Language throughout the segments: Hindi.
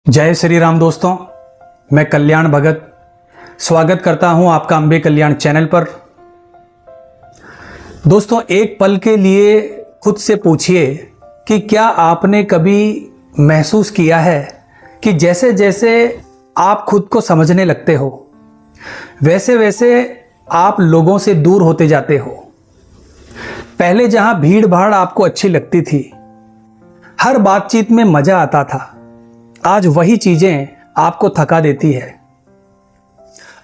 जय श्री राम दोस्तों, मैं कल्याण भगत स्वागत करता हूं आपका अंबे कल्याण चैनल पर। दोस्तों, एक पल के लिए खुद से पूछिए कि क्या आपने कभी महसूस किया है कि जैसे जैसे आप खुद को समझने लगते हो वैसे वैसे आप लोगों से दूर होते जाते हो। पहले जहां भीड़ भाड़ आपको अच्छी लगती थी, हर बातचीत में मजा आता था, आज वही चीजें आपको थका देती है।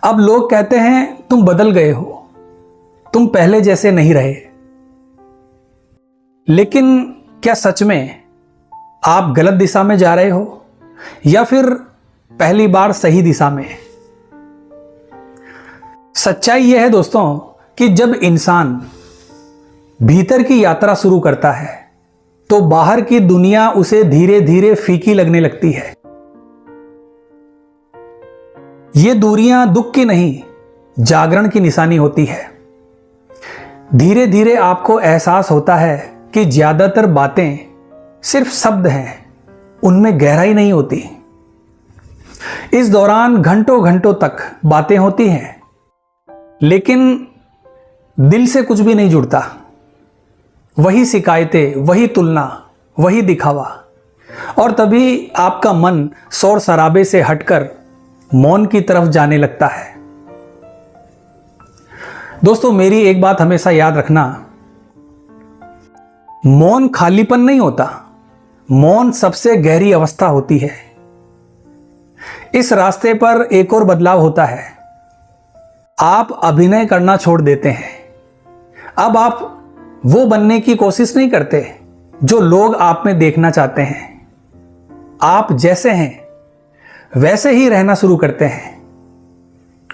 अब लोग कहते हैं तुम बदल गए हो, तुम पहले जैसे नहीं रहे। लेकिन क्या सच में आप गलत दिशा में जा रहे हो या फिर पहली बार सही दिशा में? सच्चाई यह है दोस्तों कि जब इंसान भीतर की यात्रा शुरू करता है तो बाहर की दुनिया उसे धीरे धीरे फीकी लगने लगती है। ये दूरियां दुख की नहीं, जागरण की निशानी होती है। धीरे धीरे आपको एहसास होता है कि ज्यादातर बातें सिर्फ शब्द हैं, उनमें गहराई नहीं होती। इस दौरान घंटों घंटों तक बातें होती हैं, लेकिन दिल से कुछ भी नहीं जुड़ता। वही शिकायतें, वही तुलना, वही दिखावा। और तभी आपका मन शोर शराबे से हटकर मौन की तरफ जाने लगता है। दोस्तों, मेरी एक बात हमेशा याद रखना, मौन खालीपन नहीं होता, मौन सबसे गहरी अवस्था होती है। इस रास्ते पर एक और बदलाव होता है। आप अभिनय करना छोड़ देते हैं। अब आप वो बनने की कोशिश नहीं करते जो लोग आप में देखना चाहते हैं। आप जैसे हैं वैसे ही रहना शुरू करते हैं।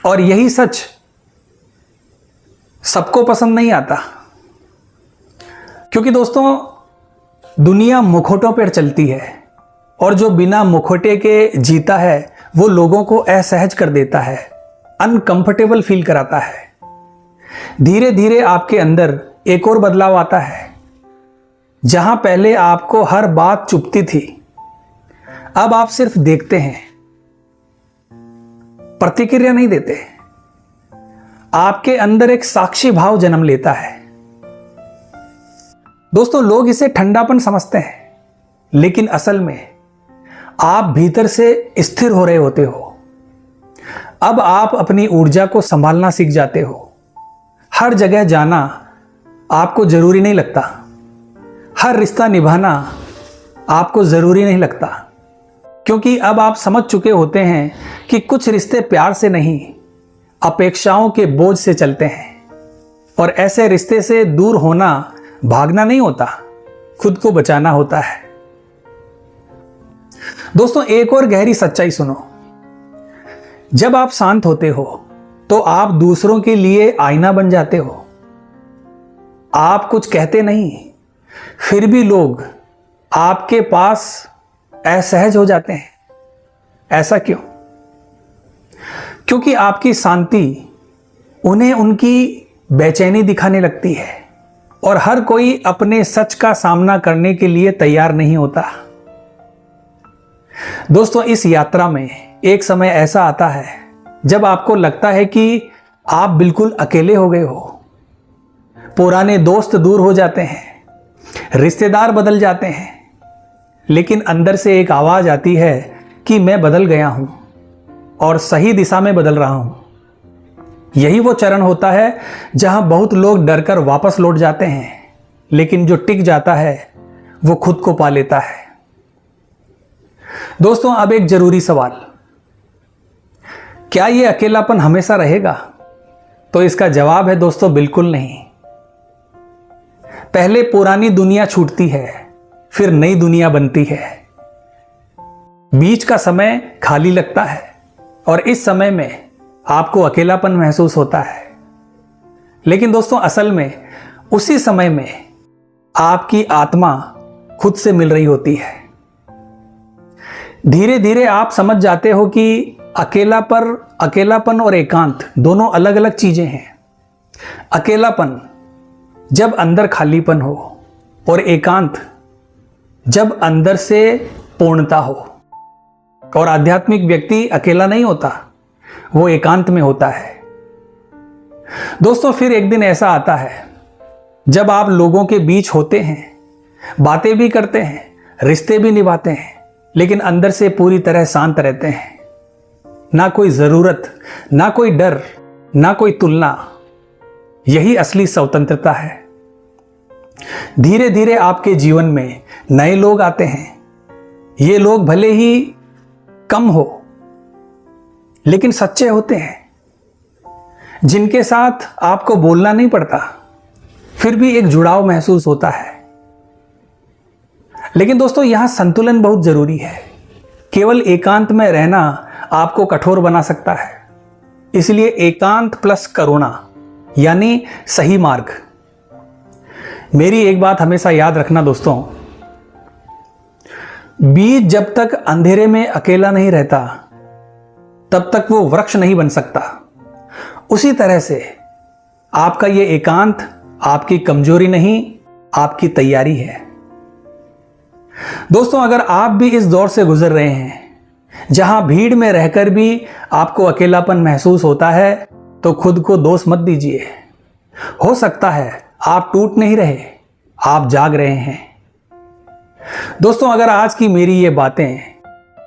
और यही सच सबको पसंद नहीं आता, क्योंकि दोस्तों दुनिया मुखौटों पर चलती है और जो बिना मुखौटे के जीता है वो लोगों को असहज कर देता है, अनकंफर्टेबल फील कराता है। धीरे धीरे आपके अंदर एक और बदलाव आता है। जहां पहले आपको हर बात चुभती थी, अब आप सिर्फ देखते हैं, प्रतिक्रिया नहीं देते। आपके अंदर एक साक्षी भाव जन्म लेता है। दोस्तों, लोग इसे ठंडापन समझते हैं, लेकिन असल में आप भीतर से स्थिर हो रहे होते हो। अब आप अपनी ऊर्जा को संभालना सीख जाते हो। हर जगह जाना आपको जरूरी नहीं लगता, हर रिश्ता निभाना आपको जरूरी नहीं लगता, क्योंकि अब आप समझ चुके होते हैं कि कुछ रिश्ते प्यार से नहीं, अपेक्षाओं के बोझ से चलते हैं। और ऐसे रिश्ते से दूर होना भागना नहीं होता, खुद को बचाना होता है। दोस्तों, एक और गहरी सच्चाई सुनो। जब आप शांत होते हो तो आप दूसरों के लिए आईना बन जाते हो। आप कुछ कहते नहीं, फिर भी लोग आपके पास असहज हो जाते हैं। ऐसा क्यों? क्योंकि आपकी शांति उन्हें उनकी बेचैनी दिखाने लगती है और हर कोई अपने सच का सामना करने के लिए तैयार नहीं होता। दोस्तों, इस यात्रा में एक समय ऐसा आता है जब आपको लगता है कि आप बिल्कुल अकेले हो गए हो। पुराने दोस्त दूर हो जाते हैं, रिश्तेदार बदल जाते हैं, लेकिन अंदर से एक आवाज आती है कि मैं बदल गया हूं और सही दिशा में बदल रहा हूं। यही वो चरण होता है जहां बहुत लोग डरकर वापस लौट जाते हैं, लेकिन जो टिक जाता है वो खुद को पा लेता है। दोस्तों, अब एक जरूरी सवाल, क्या ये अकेलापन हमेशा रहेगा? तो इसका जवाब है दोस्तों, बिल्कुल नहीं। पहले पुरानी दुनिया छूटती है, फिर नई दुनिया बनती है। बीच का समय खाली लगता है और इस समय में आपको अकेलापन महसूस होता है। लेकिन दोस्तों, असल में उसी समय में आपकी आत्मा खुद से मिल रही होती है। धीरे धीरे आप समझ जाते हो कि अकेलापन और एकांत दोनों अलग अलग चीजें हैं। अकेलापन जब अंदर खालीपन हो और एकांत जब अंदर से पूर्णता हो। और आध्यात्मिक व्यक्ति अकेला नहीं होता, वो एकांत में होता है। दोस्तों, फिर एक दिन ऐसा आता है जब आप लोगों के बीच होते हैं, बातें भी करते हैं, रिश्ते भी निभाते हैं, लेकिन अंदर से पूरी तरह शांत रहते हैं। ना कोई जरूरत, ना कोई डर, ना कोई तुलना। यही असली स्वतंत्रता है। धीरे धीरे आपके जीवन में नए लोग आते हैं। ये लोग भले ही कम हो, लेकिन सच्चे होते हैं, जिनके साथ आपको बोलना नहीं पड़ता, फिर भी एक जुड़ाव महसूस होता है। लेकिन दोस्तों, यहां संतुलन बहुत जरूरी है। केवल एकांत में रहना आपको कठोर बना सकता है। इसलिए एकांत प्लस करुणा यानी सही मार्ग। मेरी एक बात हमेशा याद रखना दोस्तों, बीज जब तक अंधेरे में अकेला नहीं रहता, तब तक वो वृक्ष नहीं बन सकता। उसी तरह से आपका ये एकांत आपकी कमजोरी नहीं, आपकी तैयारी है। दोस्तों, अगर आप भी इस दौर से गुजर रहे हैं जहां भीड़ में रहकर भी आपको अकेलापन महसूस होता है, तो खुद को दोष मत दीजिए। हो सकता है आप टूट नहीं रहे, आप जाग रहे हैं। दोस्तों, अगर आज की मेरी ये बातें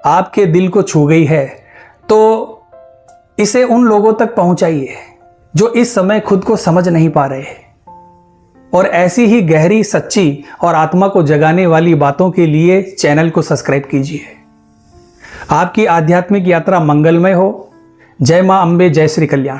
आपके दिल को छू गई है, तो इसे उन लोगों तक पहुंचाइए जो इस समय खुद को समझ नहीं पा रहे। और ऐसी ही गहरी, सच्ची और आत्मा को जगाने वाली बातों के लिए चैनल को सब्सक्राइब कीजिए। आपकी आध्यात्मिक यात्रा मंगलमय हो। जय मां अम्बे, जय श्री कल्याण।